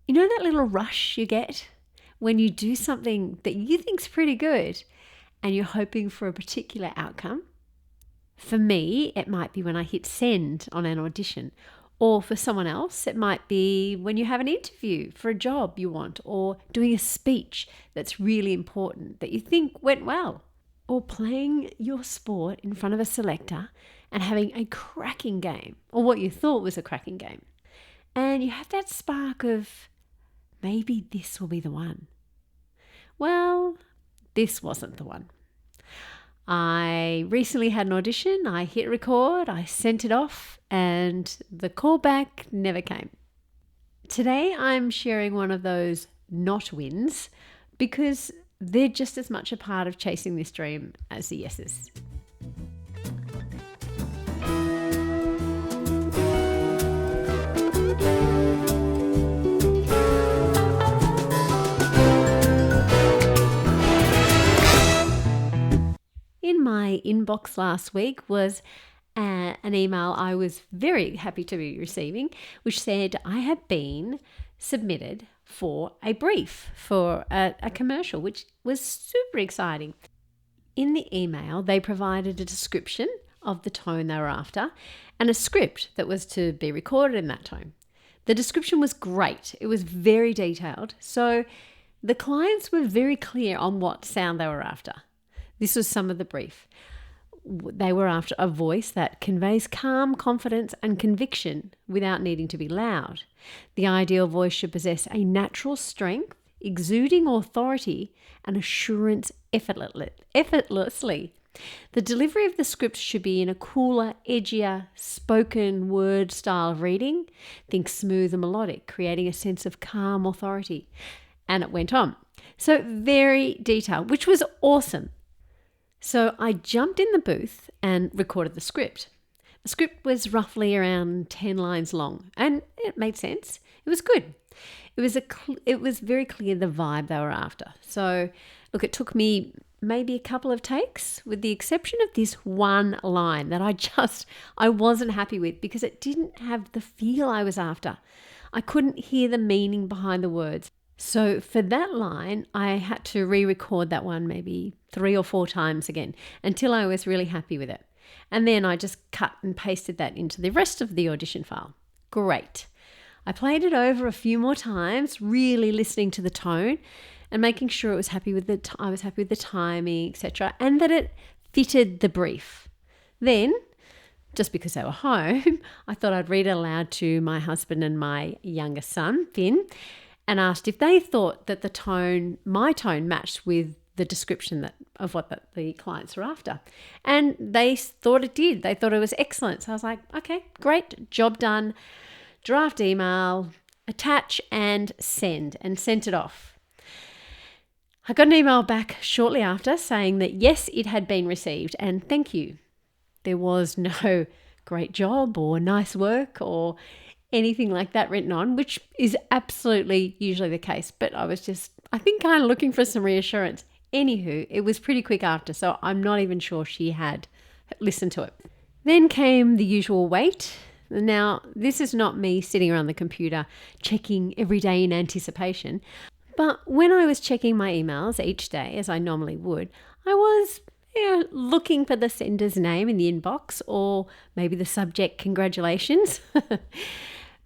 You know that little rush you get when you do something that you think's pretty good and you're hoping for a particular outcome? For me, it might be when I hit send on an audition. Or for someone else, it might be when you have an interview for a job you want, or doing a speech that's really important that you think went well, or playing your sport in front of a selector and having a cracking game, or what you thought was a cracking game. And you have that spark of, maybe this will be the one. Well, this wasn't the one. I recently had an audition, I hit record, I sent it off, and the callback never came. Today I'm sharing one of those not wins because they're just as much a part of chasing this dream as the yeses. In my inbox last week was an email I was very happy to be receiving, which said I had been submitted for a brief for a commercial, which was super exciting. In the email, they provided a description of the tone they were after and a script that was to be recorded in that tone. The description was great. It was very detailed. So the clients were very clear on what sound they were after. This was some of the brief. They were after a voice that conveys calm, confidence, and conviction without needing to be loud. The ideal voice should possess a natural strength, exuding authority, and assurance effortlessly. The delivery of the script should be in a cooler, edgier, spoken word style of reading. Think smooth and melodic, creating a sense of calm authority. And it went on. So very detailed, which was awesome. So I jumped in the booth and recorded the script. The script was roughly around 10 lines long and it made sense. It was good. It was very clear the vibe they were after. So look, it took me maybe a couple of takes with the exception of this one line that I wasn't happy with because it didn't have the feel I was after. I couldn't hear the meaning behind the words. So for that line, I had to re-record that one maybe 3 or 4 times again until I was really happy with it. And then I just cut and pasted that into the rest of the audition file. Great. I played it over a few more times, really listening to the tone and making sure I was happy with the timing, etc., and that it fitted the brief. Then, just because they were home, I thought I'd read it aloud to my husband and my youngest son, Finn, and asked if they thought that my tone matched with the description of what the clients were after. And they thought it did. They thought it was excellent. So I was like, okay, great, job done. Draft email, attach and send, and sent it off. I got an email back shortly after saying that yes, it had been received and thank you. There was no great job or nice work or anything like that written on, which is absolutely usually the case. But I was I think kind of looking for some reassurance. Anywho, it was pretty quick after, so I'm not even sure she had listened to it. Then came the usual wait. Now, this is not me sitting around the computer checking every day in anticipation. But when I was checking my emails each day, as I normally would, I was looking for the sender's name in the inbox or maybe the subject congratulations.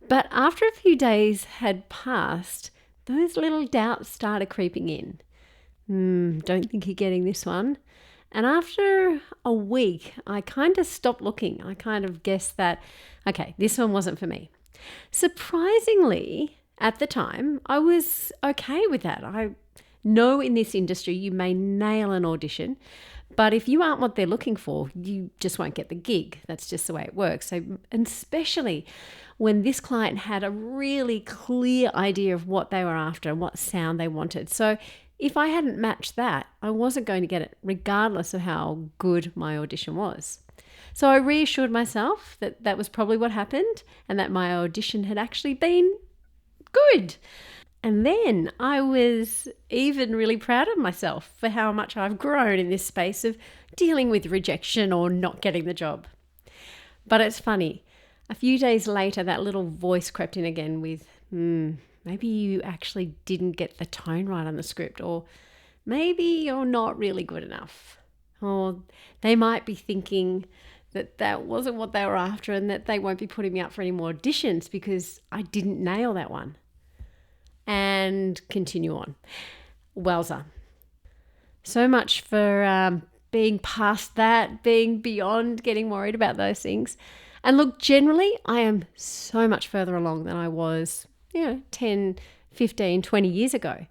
But after a few days had passed, those little doubts started creeping in. Don't think you're getting this one. And after a week, I kind of stopped looking. I kind of guessed that, okay, this one wasn't for me. Surprisingly, at the time, I was okay with that. I know in this industry you may nail an audition, but if you aren't what they're looking for, you just won't get the gig. That's just the way it works. So, and especially when this client had a really clear idea of what they were after and what sound they wanted. So if I hadn't matched that, I wasn't going to get it regardless of how good my audition was. So I reassured myself that that was probably what happened and that my audition had actually been good. And then I was even really proud of myself for how much I've grown in this space of dealing with rejection or not getting the job. But it's funny. A few days later, that little voice crept in again with, maybe you actually didn't get the tone right on the script, or maybe you're not really good enough. Or they might be thinking that wasn't what they were after and that they won't be putting me up for any more auditions because I didn't nail that one. And continue on. Wowza. So much for being past that, being beyond getting worried about those things. And look, generally, I am so much further along than I was, 10, 15, 20 years ago.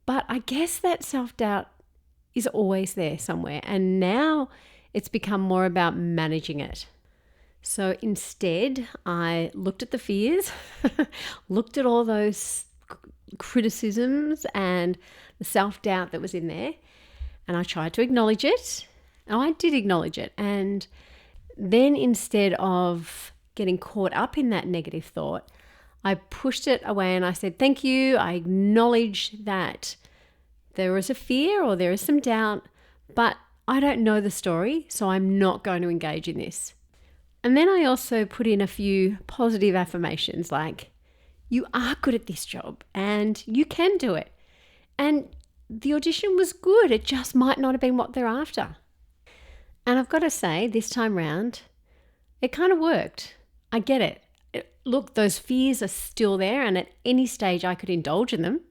But I guess that self-doubt is always there somewhere. And now it's become more about managing it. So instead, I looked at the fears, looked at all those criticisms and the self-doubt that was in there, and I tried to acknowledge it. And I did acknowledge it. And then instead of getting caught up in that negative thought, I pushed it away and I said, thank you. I acknowledge that there is a fear or there is some doubt, but I don't know the story, so I'm not going to engage in this. And then I also put in a few positive affirmations like, you are good at this job and you can do it. And the audition was good. It just might not have been what they're after. And I've got to say, this time round, it kind of worked. I get it. Look, those fears are still there, and at any stage I could indulge in them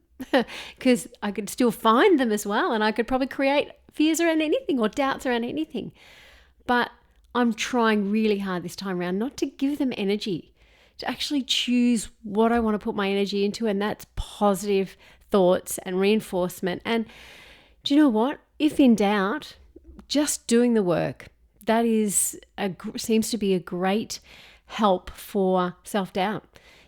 because I could still find them as well, and I could probably create fears around anything or doubts around anything. But I'm trying really hard this time around not to give them energy, to actually choose what I want to put my energy into, and that's positive thoughts and reinforcement. And do you know what? If in doubt, just doing the work, that seems to be a great help for self-doubt.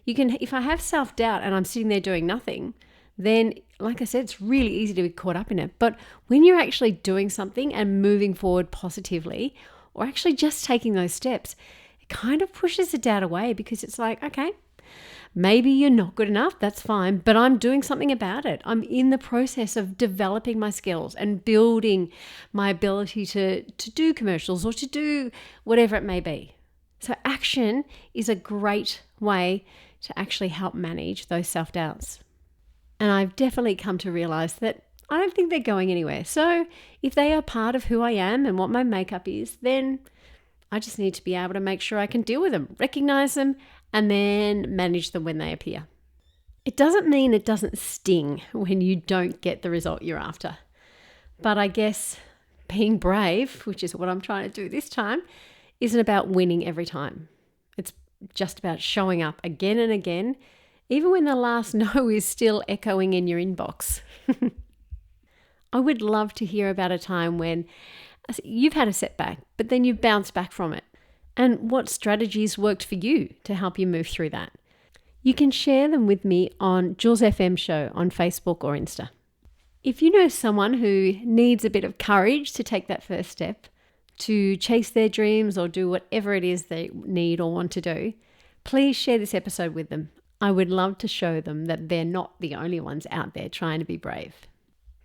If I have self-doubt and I'm sitting there doing nothing, then like I said, it's really easy to be caught up in it. But when you're actually doing something and moving forward positively, or actually just taking those steps, it kind of pushes the doubt away, because it's like, okay, maybe you're not good enough, that's fine, but I'm doing something about it. I'm in the process of developing my skills and building my ability to do commercials or to do whatever it may be. So action is a great way to actually help manage those self-doubts. And I've definitely come to realize that I don't think they're going anywhere. So if they are part of who I am and what my makeup is, then I just need to be able to make sure I can deal with them, recognize them, and then manage them when they appear. It doesn't mean it doesn't sting when you don't get the result you're after. But I guess being brave, which is what I'm trying to do this time, isn't about winning every time. It's just about showing up again and again, even when the last no is still echoing in your inbox. I would love to hear about a time when you've had a setback, but then you've bounced back from it, and what strategies worked for you to help you move through that. You can share them with me on Jules FM Show on Facebook or Insta. If you know someone who needs a bit of courage to take that first step, to chase their dreams or do whatever it is they need or want to do, please share this episode with them. I would love to show them that they're not the only ones out there trying to be brave.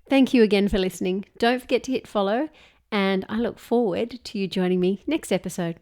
Thank you again for listening. Don't forget to hit follow, and I look forward to you joining me next episode.